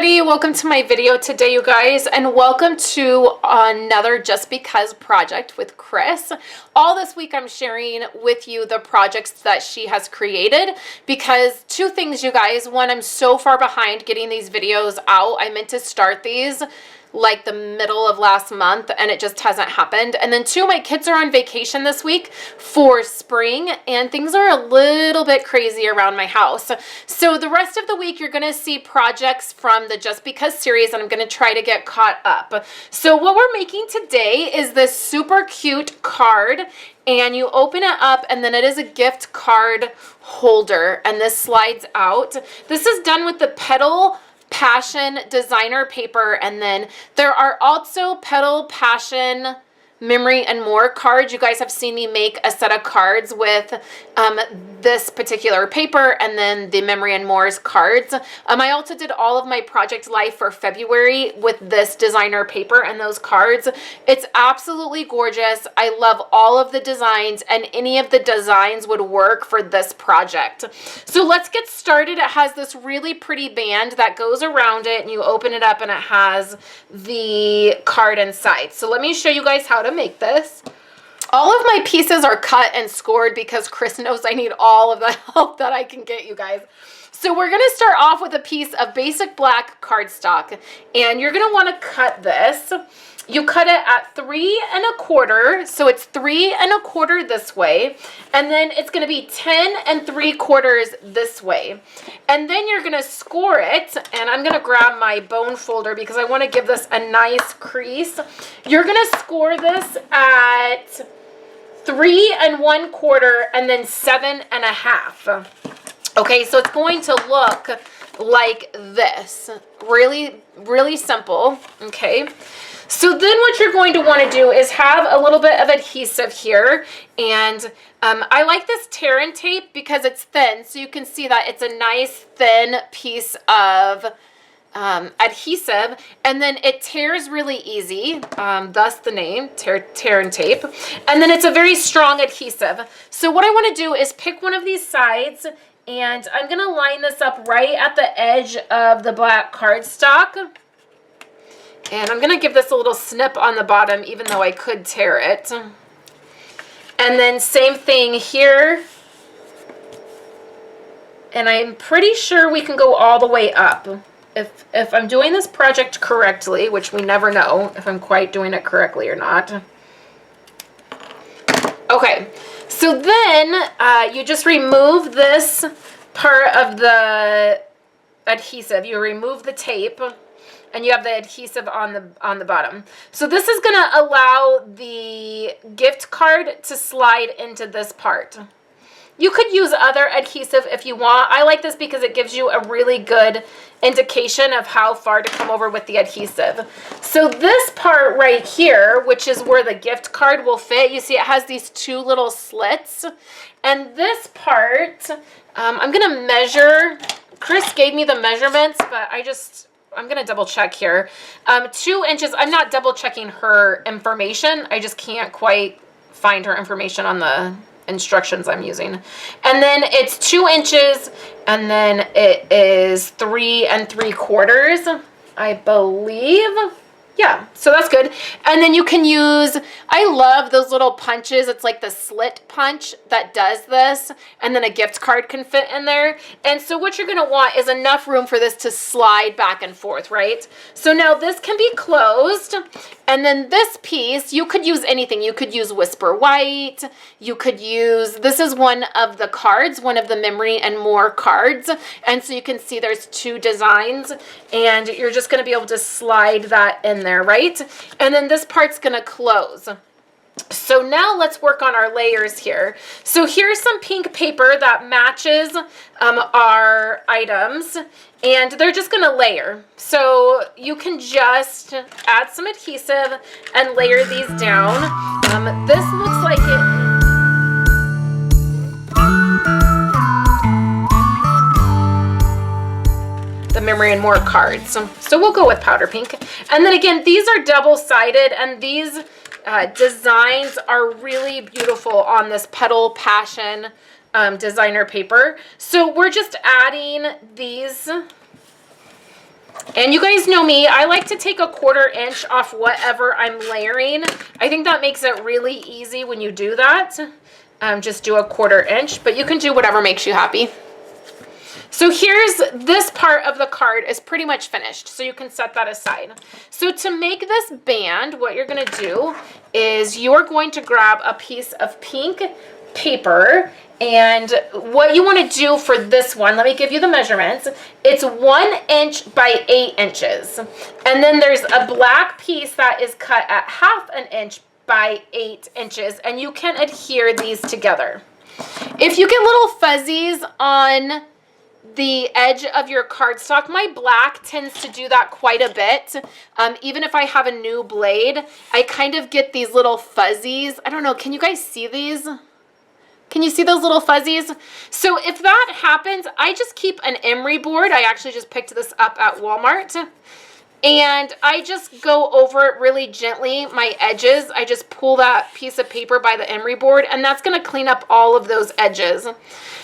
Alrighty, welcome to my video today, you guys, and welcome to another Just Because project with Chris. All this week I'm sharing with you the projects that she has created because two things, you guys. One, I'm so far behind getting these videos out. I meant to start these like the middle of last month and it just hasn't happened. And then two, my kids are on vacation this week for spring and things are a little bit crazy around my house. So the rest of the week you're gonna see projects from the Just Because series and I'm gonna try to get caught up. So what we're making today is this super cute card, and you open it up and then it is a gift card holder and this slides out. This is done with the Petal Passion Designer paper, and then there are also Petal Passion Memory and More cards. You guys have seen me make a set of cards with this particular paper and then the Memory and More's cards. I also did all of my project life for February with this designer paper and those cards. It's absolutely gorgeous. I love all of the designs, and any of the designs would work for this project. So let's get started. It has this really pretty band that goes around it, and you open it up and it has the card inside. So let me show you guys how to make this. All of my pieces are cut and scored because Chris knows I need all of the help that I can get, you guys. So we're going to start off with a piece of basic black cardstock, and you're going to want to cut this. You cut it at 3 1/4, so it's 3 1/4 this way, and then it's going to be 10 3/4 this way. And then you're going to score it, and I'm going to grab my bone folder because I want to give this a nice crease. You're going to score this at 3 1/4 and then 7 1/2. Okay, so it's going to look like this. Really, really simple, okay? So then what you're going to want to do is have a little bit of adhesive here, and I like this tear and tape because it's thin, so you can see that it's a nice thin piece of adhesive, and then it tears really easy, thus the name, tear and tape, and then it's a very strong adhesive. So what I want to do is pick one of these sides, and I'm going to line this up right at the edge of the black cardstock. And I'm going to give this a little snip on the bottom, even though I could tear it. And then same thing here. And I'm pretty sure we can go all the way up. If I'm doing this project correctly, which we never know if I'm quite doing it correctly or not. Okay, so then you just remove this part of the adhesive. You remove the tape, and you have the adhesive on the bottom. So this is going to allow the gift card to slide into this part. You could use other adhesive if you want. I like this because it gives you a really good indication of how far to come over with the adhesive. So this part right here, which is where the gift card will fit, you see it has these two little slits. And this part, I'm going to measure. Chris gave me the measurements, but I'm going to double check here. 2 inches. I'm not double checking her information. I just can't quite find her information on the instructions I'm using. And then it's 2 inches, and then it is 3 3/4, I believe. Yeah, so that's good. And then you can use, I love those little punches. It's like the slit punch that does this, and then a gift card can fit in there. And so what you're going to want is enough room for this to slide back and forth, right? So now this can be closed, and then this piece, you could use anything. You could use Whisper White. You could use, this is one of the cards, one of the Memory and More cards. And so you can see there's 2 designs, and you're just going to be able to slide that in there, right? And then this part's going to close. So now let's work on our layers here. So here's some pink paper that matches our items, and they're just going to layer. So you can just add some adhesive and layer these down. This looks like it. The Memory and More cards. So we'll go with powder pink. And then again, these are double-sided, and these designs are really beautiful on this Petal Passion designer paper. So we're just adding these And you guys know me, I like to take a 1/4 inch off whatever I'm layering. I think that makes it really easy when you do that. Just do a 1/4 inch, but you can do whatever makes you happy. So here's this part of the card is pretty much finished, so you can set that aside. So to make this band, what you're going to do is you're going to grab a piece of pink paper, and what you want to do for this one, let me give you the measurements. It's 1 inch by 8 inches. And then there's a black piece that is cut at 1/2 inch by 8 inches, and you can adhere these together. If you get little fuzzies on the edge of your cardstock, my black tends to do that quite a bit. Even if I have a new blade, I kind of get these little fuzzies. I don't know, can you guys see these? Can you see those little fuzzies? So if that happens, I just keep an emery board. I actually just picked this up at Walmart. And I just go over it really gently, my edges. I just pull that piece of paper by the emery board, and that's going to clean up all of those edges.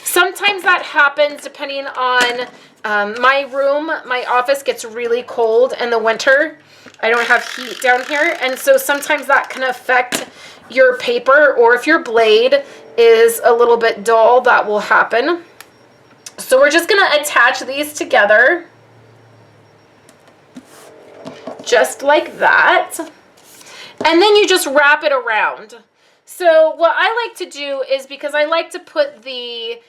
Sometimes that happens depending on my room. My office gets really cold in the winter. I don't have heat down here, and so sometimes that can affect your paper, or if your blade is a little bit dull, that will happen. So we're just going to attach these together. Just like that. And then you just wrap it around. So what I like to do is, because I like to put the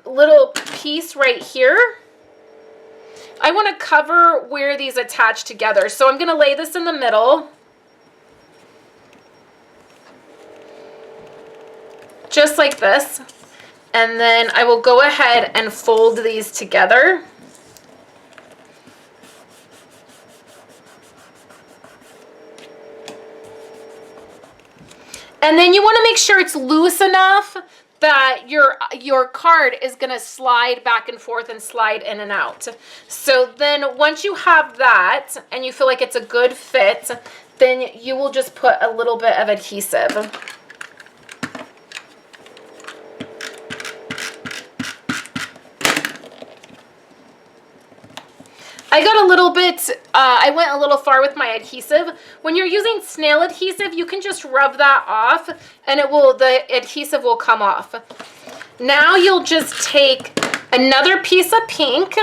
little piece right here, I want to cover where these attach together. So I'm going to lay this in the middle. Just like this. And then I will go ahead and fold these together. And then you want to make sure it's loose enough that your card is going to slide back and forth and slide in and out. So then once you have that and you feel like it's a good fit, then you will just put a little bit of adhesive. I got a little bit, I went a little far with my adhesive. When you're using snail adhesive, you can just rub that off and the adhesive will come off. Now you'll just take another piece of pink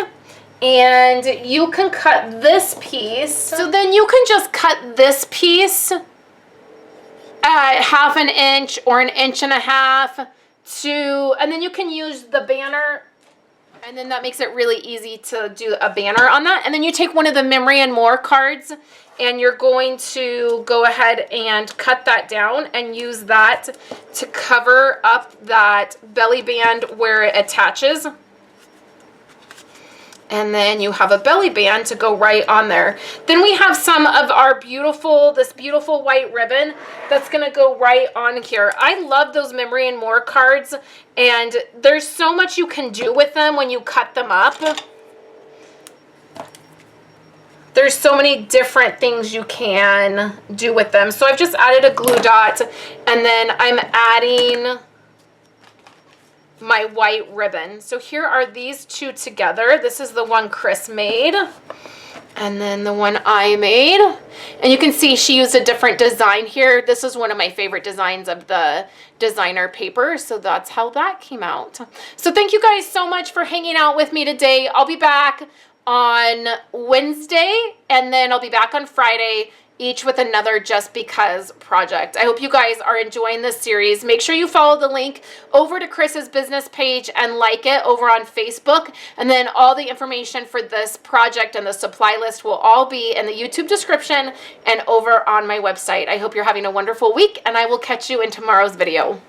and you can cut this piece. So then you can just cut this piece at 1/2 inch or 1.5 inches and then you can use the banner. And then that makes it really easy to do a banner on that. And then you take one of the Memory and More cards and you're going to go ahead and cut that down and use that to cover up that belly band where it attaches. And then you have a belly band to go right on there. Then we have some of our this beautiful white ribbon that's gonna go right on here. I love those Memory and More cards, and there's so much you can do with them when you cut them up. There's so many different things you can do with them. So I've just added a glue dot, and then I'm adding my white ribbon. So here are these two together. This is the one Chris made, and then the one I made. And you can see she used a different design here. This is one of my favorite designs of the designer paper, so that's how that came out. So thank you guys so much for hanging out with me today. I'll be back on Wednesday, and then I'll be back on Friday, each with another Just Because project. I hope you guys are enjoying this series. Make sure you follow the link over to Chris's business page and like it over on Facebook. And then all the information for this project and the supply list will all be in the YouTube description and over on my website. I hope you're having a wonderful week, and I will catch you in tomorrow's video.